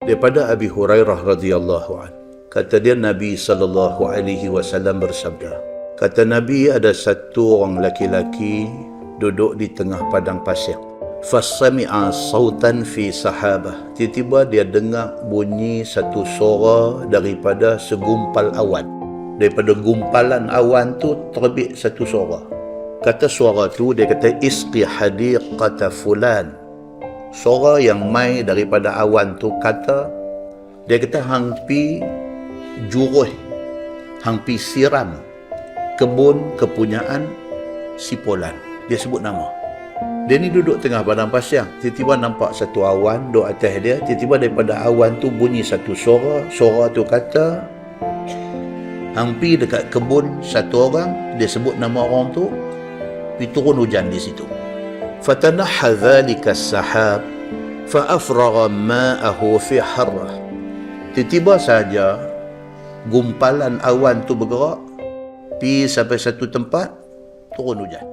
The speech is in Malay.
Daripada Abi Hurairah radhiyallahu anhu, kata dia Nabi SAW bersabda, kata Nabi, ada satu orang laki-laki duduk di tengah padang pasir. Fasami'a sautan fi sahabah. Tiba-tiba dia dengar bunyi satu suara daripada segumpal awan. Daripada gumpalan awan tu terbit satu suara. Kata suara tu, dia kata isqi hadiqata fulan. Suara yang mai daripada awan tu kata, dia kata hangpi juruh, hangpi siram kebun kepunyaan si Fulan. Dia sebut nama. Dia ni duduk tengah padang pasir, tiba-tiba nampak satu awan duduk atas dia. Tiba-tiba daripada awan tu bunyi satu suara. Suara tu kata, hangpi dekat kebun satu orang, dia sebut nama orang tu, pergi turun hujan di situ. Fatanaha dhalika as-sahab fa-afragha ma'ahu fi harrah. Tiba-tiba saja gumpalan awan tu bergerak, pergi sampai satu tempat, turun hujan.